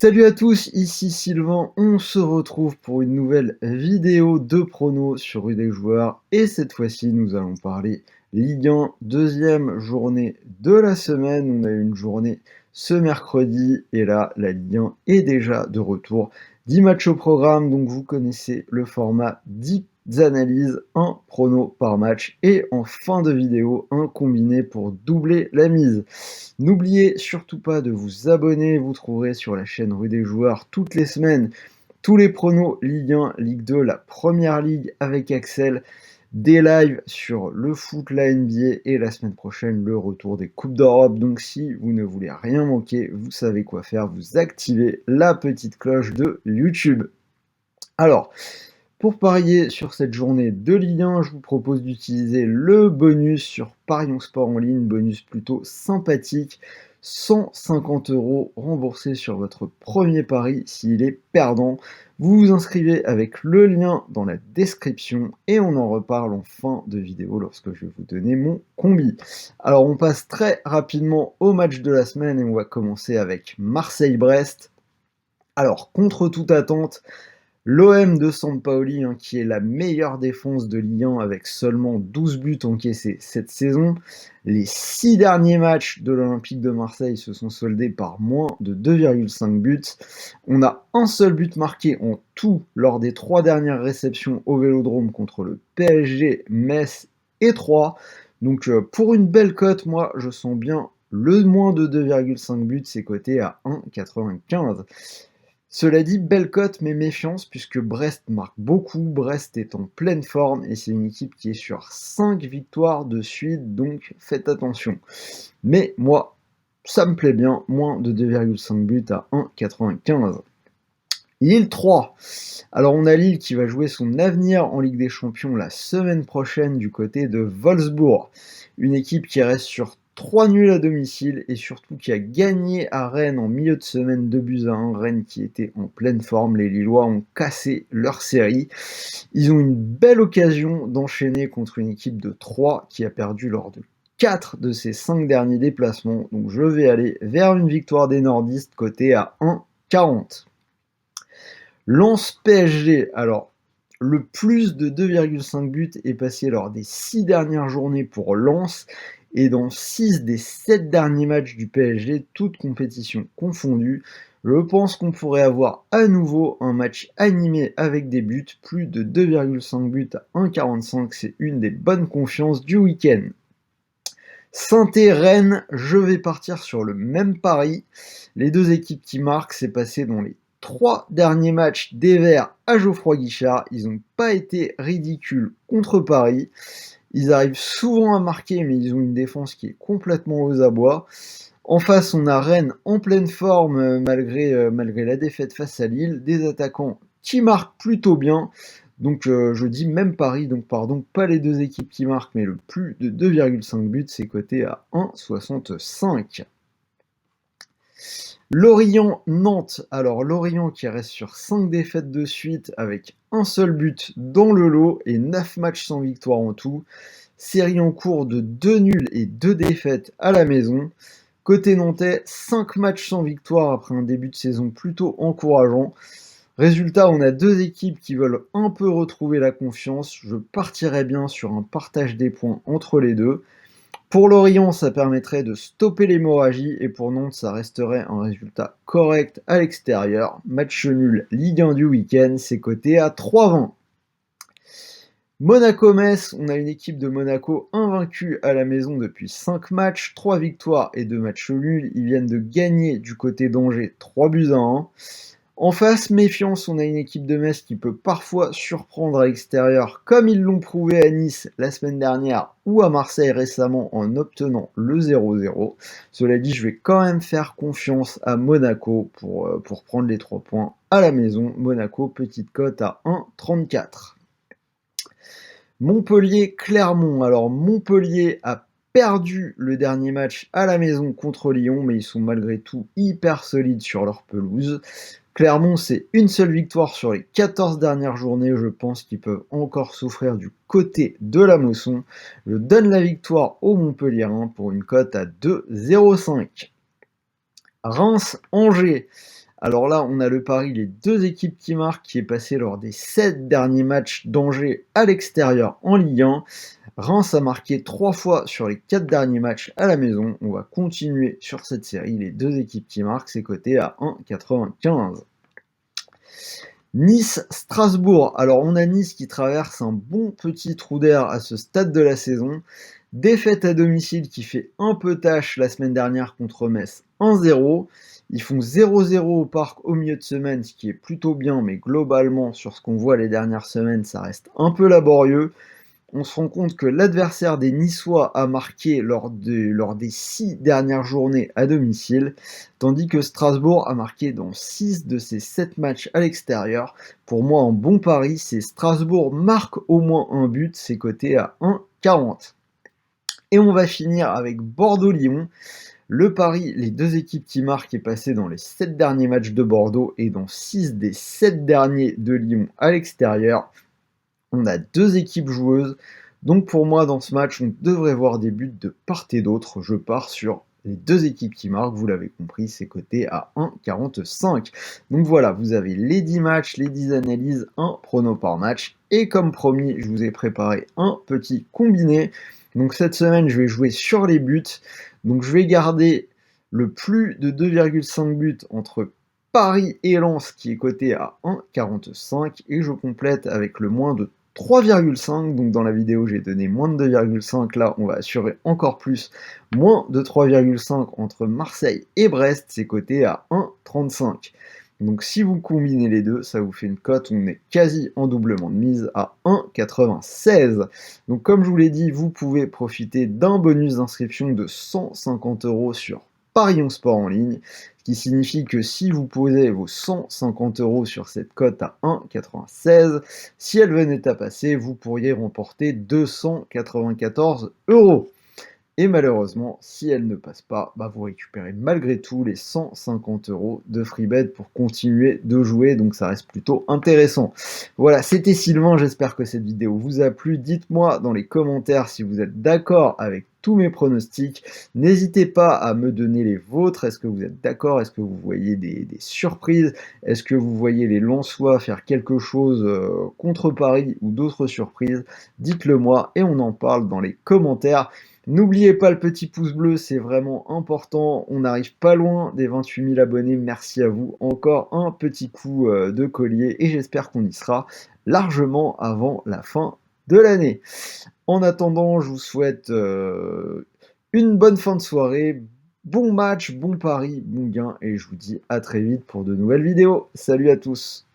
Salut à tous, ici Sylvain, on se retrouve pour une nouvelle vidéo de pronos sur Rue des Joueurs et cette fois-ci nous allons parler Ligue 1, deuxième journée de la semaine. On a eu une journée ce mercredi et là la Ligue 1 est déjà de retour. 10 matchs au programme, donc vous connaissez le format 10 analyses, un prono par match et en fin de vidéo un combiné pour doubler la mise. N'oubliez surtout pas de vous abonner, vous trouverez sur la chaîne Rue des Joueurs toutes les semaines tous les pronos Ligue 1, Ligue 2, la Première Ligue avec Axel, des lives sur le foot, la NBA et la semaine prochaine le retour des Coupes d'Europe. Donc si vous ne voulez rien manquer, vous savez quoi faire, vous activez la petite cloche de YouTube. Alors, pour parier sur cette journée de Ligue 1, je vous propose d'utiliser le bonus sur Parions Sport en ligne, bonus plutôt sympathique, 150 € remboursés sur votre premier pari s'il est perdant. Vous vous inscrivez avec le lien dans la description et on en reparle en fin de vidéo lorsque je vais vous donner mon combi. Alors on passe très rapidement au match de la semaine et on va commencer avec Marseille-Brest. Alors contre toute attente, l'OM de Sampaoli, qui est la meilleure défense de Ligue 1 avec seulement 12 buts encaissés cette saison. Les 6 derniers matchs de l'Olympique de Marseille se sont soldés par moins de 2,5 buts. On a un seul but marqué en tout lors des 3 dernières réceptions au Vélodrome contre le PSG, Metz et Troyes. Donc pour une belle cote, moi je sens bien le moins de 2,5 buts, c'est coté à 1,95. Cela dit, belle cote, mais méfiance, puisque Brest marque beaucoup, Brest est en pleine forme, et c'est une équipe qui est sur 5 victoires de suite, donc faites attention. Mais moi, ça me plaît bien, moins de 2,5 buts à 1,95. Lille 3. Alors on a Lille qui va jouer son avenir en Ligue des Champions la semaine prochaine du côté de Wolfsburg. Une équipe qui reste sur 3 nuls à domicile et surtout qui a gagné à Rennes en milieu de semaine 2-1. Rennes qui était en pleine forme, les Lillois ont cassé leur série. Ils ont une belle occasion d'enchaîner contre une équipe de 3 qui a perdu lors de 4 de ses 5 derniers déplacements. Donc je vais aller vers une victoire des nordistes cotée à 1,40. Lens PSG, alors le plus de 2,5 buts est passé lors des 6 dernières journées pour Lens et dans 6 des 7 derniers matchs du PSG, toutes compétitions confondues. Je pense qu'on pourrait avoir à nouveau un match animé avec des buts, plus de 2,5 buts à 1,45, c'est une des bonnes confiances du week-end. Saint-Étienne, je vais partir sur le même pari. Les deux équipes qui marquent, c'est passé dans les 3 derniers matchs des Verts à Geoffroy Guichard. Ils n'ont pas été ridicules contre Paris. Ils arrivent souvent à marquer, mais ils ont une défense qui est complètement aux abois. En face, on a Rennes en pleine forme malgré la défaite face à Lille. Des attaquants qui marquent plutôt bien. Donc je dis même Paris, donc pardon, pas les deux équipes qui marquent, mais le plus de 2,5 buts, c'est coté à 1,65. Lorient-Nantes, alors Lorient qui reste sur 5 défaites de suite avec un seul but dans le lot et 9 matchs sans victoire en tout. Série en cours de 2 nuls et 2 défaites à la maison. Côté nantais, 5 matchs sans victoire après un début de saison plutôt encourageant. Résultat, on a deux équipes qui veulent un peu retrouver la confiance. Je partirais bien sur un partage des points entre les deux. Pour Lorient, ça permettrait de stopper l'hémorragie et pour Nantes, ça resterait un résultat correct à l'extérieur. Match nul Ligue 1 du week-end, c'est coté à 3,20. Monaco-Metz, on a une équipe de Monaco invaincue à la maison depuis 5 matchs, 3 victoires et 2 matchs nuls. Ils viennent de gagner du côté d'Angers 3-1. En face, méfiance, on a une équipe de Metz qui peut parfois surprendre à l'extérieur, comme ils l'ont prouvé à Nice la semaine dernière ou à Marseille récemment en obtenant le 0-0. Cela dit, je vais quand même faire confiance à Monaco pour prendre les 3 points à la maison. Monaco, petite cote à 1,34. Montpellier-Clermont. Alors Montpellier a perdu le dernier match à la maison contre Lyon, mais ils sont malgré tout hyper solides sur leur pelouse. Clermont, c'est une seule victoire sur les 14 dernières journées. Je pense qu'ils peuvent encore souffrir du côté de la Mosson. Je donne la victoire aux Montpelliérains pour une cote à 2,05. Reims-Angers. Alors là, on a le pari les 2 équipes qui marquent qui est passé lors des 7 derniers matchs d'Angers à l'extérieur en Ligue 1. Reims a marqué 3 fois sur les 4 derniers matchs à la maison. On va continuer sur cette série. Les 2 équipes qui marquent, c'est coté à 1,95. Nice-Strasbourg. Alors on a Nice qui traverse un bon petit trou d'air à ce stade de la saison. Défaite à domicile qui fait un peu tâche la semaine dernière contre Metz 1-0. Ils font 0-0 au parc au milieu de semaine, ce qui est plutôt bien, mais globalement, sur ce qu'on voit les dernières semaines, ça reste un peu laborieux. On se rend compte que l'adversaire des Niçois a marqué lors des 6 dernières journées à domicile, tandis que Strasbourg a marqué dans 6 de ses 7 matchs à l'extérieur. Pour moi, un bon pari, c'est Strasbourg marque au moins un but, c'est coté à 1,40. Et on va finir avec Bordeaux-Lyon. Le pari, les 2 équipes qui marquent est passé dans les 7 derniers matchs de Bordeaux et dans 6 des 7 derniers de Lyon à l'extérieur. On a 2 équipes joueuses, donc pour moi dans ce match, on devrait voir des buts de part et d'autre. Je pars sur les 2 équipes qui marquent, vous l'avez compris, c'est coté à 1,45. Donc voilà, vous avez les 10 matchs, les 10 analyses, un prono par match. Et comme promis, je vous ai préparé un petit combiné. Donc cette semaine, je vais jouer sur les buts. Donc je vais garder le plus de 2,5 buts entre Paris et Lens qui est coté à 1,45 et je complète avec le moins de 3,5. Donc dans la vidéo j'ai donné moins de 2,5, là on va assurer encore plus, moins de 3,5 entre Marseille et Brest, c'est coté à 1,35. Donc si vous combinez les deux, ça vous fait une cote, on est quasi en doublement de mise à 1,96. Donc comme je vous l'ai dit, vous pouvez profiter d'un bonus d'inscription de 150 € sur Parions Sport en ligne, ce qui signifie que si vous posez vos 150 € sur cette cote à 1,96, si elle venait à passer, vous pourriez remporter 294 €. Et malheureusement, si elle ne passe pas, vous récupérez malgré tout les 150 € de freebet pour continuer de jouer, donc ça reste plutôt intéressant. Voilà, c'était Sylvain, j'espère que cette vidéo vous a plu. Dites-moi dans les commentaires si vous êtes d'accord avec tous mes pronostics. N'hésitez pas à me donner les vôtres. Est-ce que vous êtes d'accord? Est-ce que vous voyez des surprises? Est-ce que vous voyez les Lensois faire quelque chose contre Paris ou d'autres surprises? Dites-le moi et on en parle dans les commentaires. N'oubliez pas le petit pouce bleu, c'est vraiment important. On n'arrive pas loin des 28 000 abonnés. Merci à vous. Encore un petit coup de collier et j'espère qu'on y sera largement avant la fin de l'année. En attendant, je vous souhaite une bonne fin de soirée, bon match, bon pari, bon gain et je vous dis à très vite pour de nouvelles vidéos. Salut à tous!